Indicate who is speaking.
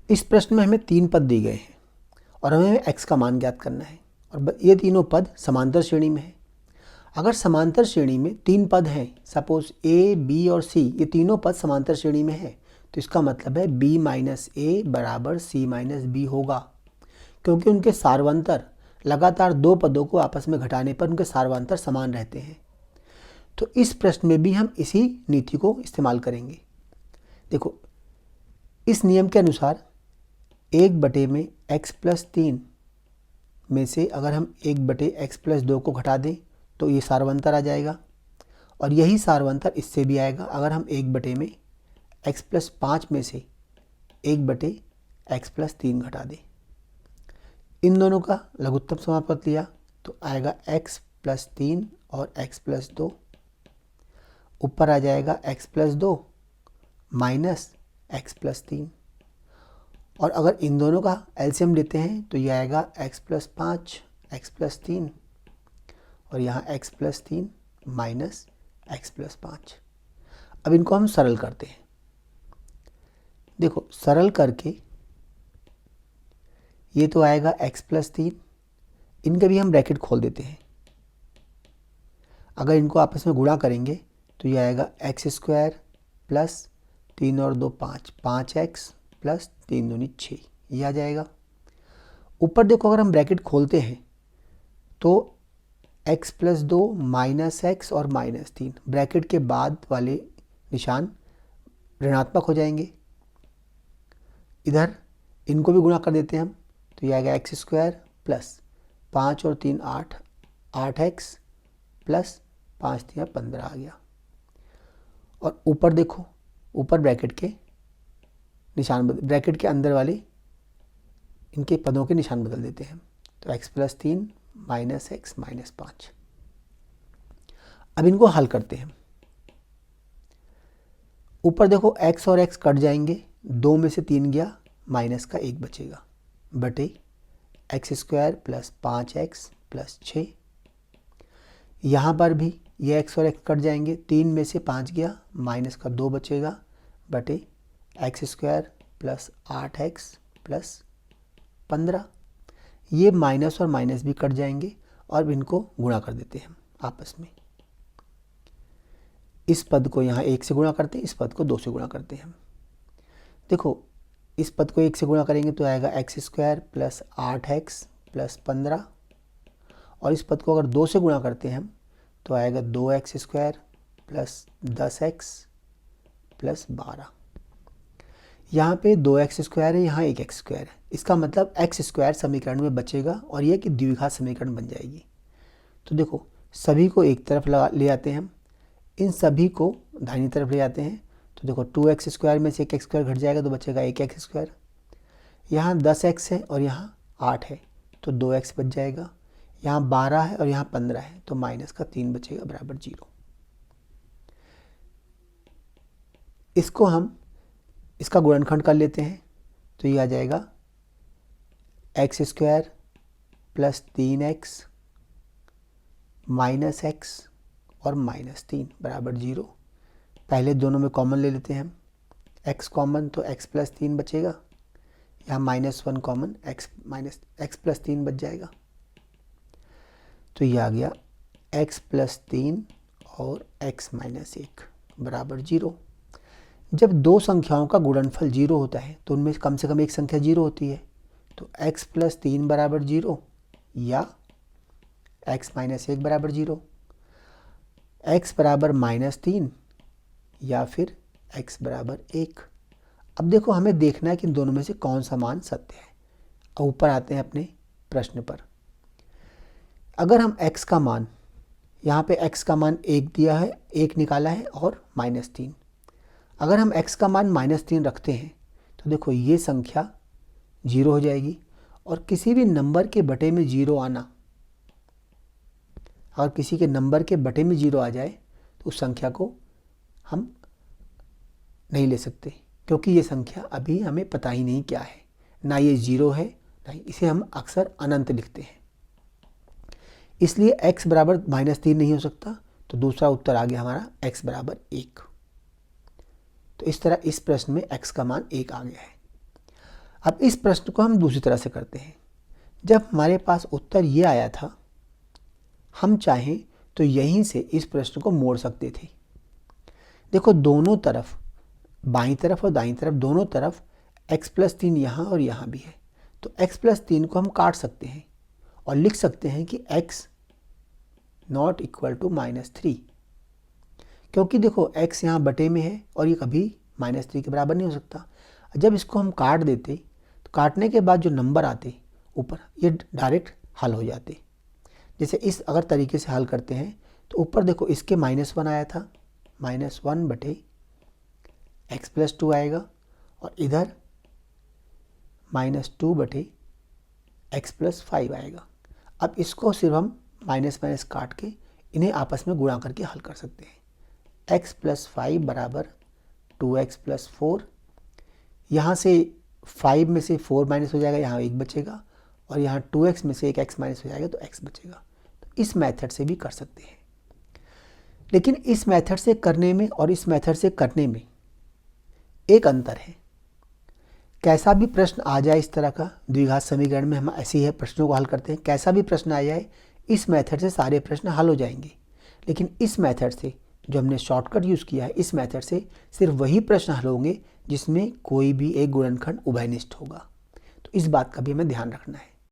Speaker 1: इस प्रश्न में हमें 3 पद दिए गए हैं और हमें x का मान ज्ञात करना है और ये तीनों पद समांतर श्रेणी में है। अगर समांतर श्रेणी में 3 पद हैं, सपोज a, b और c, ये तीनों पद समांतर श्रेणी में है, तो इसका मतलब है b माइनस ए बराबर c माइनस बी होगा, क्योंकि उनके सार्वंतर लगातार 2 पदों को आपस में घटाने पर उनके सार्वंतर समान रहते हैं। तो इस प्रश्न में भी हम इसी नीति को इस्तेमाल करेंगे। देखो, इस नियम के अनुसार 1/में x प्लस 3 में से अगर हम 1/x प्लस 2 को घटा दें तो ये सार्वंतर आ जाएगा, और यही सार्वंतर इससे भी आएगा अगर हम 1/में x प्लस 5 में से 1/x प्लस 3 घटा दें। इन दोनों का लघुत्तम समापक लिया तो आएगा x प्लस 3 और x प्लस 2, ऊपर आ जाएगा x plus 2 minus x plus 3, और अगर इन दोनों का एलसीएम लेते हैं तो ये आएगा x प्लस 5 x प्लस 3 और यहाँ x plus 3 minus x plus 5। अब इनको हम सरल करते हैं। देखो, सरल करके ये तो आएगा x प्लस 3, इनके भी हम ब्रैकेट खोल देते हैं। अगर इनको आपस में गुणा करेंगे तो ये आएगा x स्क्वायर प्लस 3 और 2 5, 5x प्लस 3 दूनी 6, ये आ जाएगा। ऊपर देखो, अगर हम ब्रैकेट खोलते हैं तो x प्लस 2 माइनस x और माइनस 3, ब्रैकेट के बाद वाले निशान ऋणात्मक हो जाएंगे। इधर इनको भी गुणा कर देते हैं हम, तो ये आएगा x स्क्वायर प्लस 5 और 3 8, 8x प्लस 5 3 15 आ गया। और ऊपर देखो, ऊपर ब्रैकेट के निशान ब्रैकेट के अंदर वाले इनके पदों के निशान बदल देते हैं, तो x plus 3 minus x minus 5। अब इनको हल करते हैं। ऊपर देखो, x और x कट जाएंगे, 2 में से 3 गया, माइनस का 1 बचेगा, बटे x square plus 5x plus 6। यहाँ पर भी ये x और x कट जाएंगे, 3 में से 5 गया, माइनस का 2 बचेगा, बटे x square plus 8x plus 15। ये माइनस और माइनस भी कट जाएंगे और इनको गुणा कर देते हैं आपस में। इस पद को यहाँ 1 से गुणा करते हैं, इस पद को 2 से गुणा करते हैं। देखो, इस पद को 1 से गुणा करेंगे तो आएगा x square plus 8x plus 15, और इस पद को अगर 2 से गुणा करते हैं हम तो आएगा 2x square plus 10x plus 12। यहाँ पे 2x स्क्वायर है, यहाँ 1x स्क्वायर है, इसका मतलब x स्क्वायर समीकरण में बचेगा और यह कि द्विघात समीकरण बन जाएगी। तो देखो, सभी को एक तरफ ले आते हैं हम, इन सभी को दाहिनी तरफ ले आते हैं, तो देखो 2x स्क्वायर में से 1x स्क्वायर घट जाएगा तो बचेगा 1x स्क्वायर। यहाँ 10x है और यहाँ 8 है तो 2x बच जाएगा, यहाँ 12 है और यहाँ 15 है तो माइनस का 3 बचेगा बराबर 0। इसको हम इसका गुणनखंड कर लेते हैं तो ये आ जाएगा x square plus 3x minus x और माइनस 3 बराबर 0। पहले दोनों में कॉमन ले लेते हैं हम, x कॉमन तो x प्लस 3 बचेगा, यहाँ -1 कॉमन, x प्लस 3 बच जाएगा, तो ये आ गया x प्लस 3 और x माइनस 1 बराबर 0। जब दो संख्याओं का गुणनफल 0 होता है तो उनमें कम से कम एक संख्या 0 होती है, तो x प्लस 3 बराबर 0 या x माइनस 1 बराबर 0, x बराबर -3 या फिर x बराबर 1। अब देखो, हमें देखना है कि इन दोनों में से कौन सा मान सत्य है। ऊपर आते हैं अपने प्रश्न पर। अगर हम x का मान, यहाँ पे x का मान 1 दिया है, 1 निकाला है और -3, अगर हम x का मान -3 रखते हैं तो देखो ये संख्या 0 हो जाएगी, और किसी भी नंबर के बटे में 0 आना, अगर किसी के नंबर के बटे में 0 आ जाए तो उस संख्या को हम नहीं ले सकते, क्योंकि ये संख्या अभी हमें पता ही नहीं क्या है, ना ये 0 है ना, इसे हम अक्सर अनंत लिखते हैं। इसलिए x बराबर -3 नहीं हो सकता, तो दूसरा उत्तर आ गया हमारा x बराबर 1। तो इस तरह इस प्रश्न में x का मान 1 आ गया है। अब इस प्रश्न को हम दूसरी तरह से करते हैं। जब हमारे पास उत्तर ये आया था, हम चाहें तो यहीं से इस प्रश्न को मोड़ सकते थे। देखो दोनों तरफ, बाईं तरफ और दाईं तरफ, दोनों तरफ x+3 यहाँ और यहाँ भी है, तो x+3 को हम काट सकते हैं और लिख सकते हैं कि x नॉट इक्वल टू -3, क्योंकि देखो x यहाँ बटे में है और ये कभी -3 के बराबर नहीं हो सकता। जब इसको हम काट देते तो काटने के बाद जो नंबर आते ऊपर, ये डायरेक्ट हल हो जाते। जैसे इस अगर तरीके से हल करते हैं तो ऊपर देखो इसके -1 आया था, -1 बटे x+2 आएगा, और इधर -2 बटे x+5 आएगा। अब इसको सिर्फ हम माइनस माइनस काट के इन्हें आपस में गुणा करके हल कर सकते हैं। x+5 बराबर 2x+4, यहाँ से 5 में से 4 माइनस हो जाएगा, यहाँ 1 बचेगा, और यहाँ 2x में से एक x माइनस हो जाएगा तो x बचेगा। तो इस मेथड से भी कर सकते हैं, लेकिन इस मेथड से करने में और इस मेथड से करने में एक अंतर है। कैसा भी प्रश्न आ जाए इस तरह का द्विघात समीकरण में, हम ऐसे ही प्रश्नों को हल करते हैं, कैसा भी प्रश्न आ जाए इस मेथड से सारे प्रश्न हल हो जाएंगे। लेकिन इस मेथड से जो हमने शॉर्टकट यूज़ किया है, इस मेथड से सिर्फ वही प्रश्न हल होंगे जिसमें कोई भी एक गुणनखंड उभयनिष्ठ होगा। तो इस बात का भी हमें ध्यान रखना है।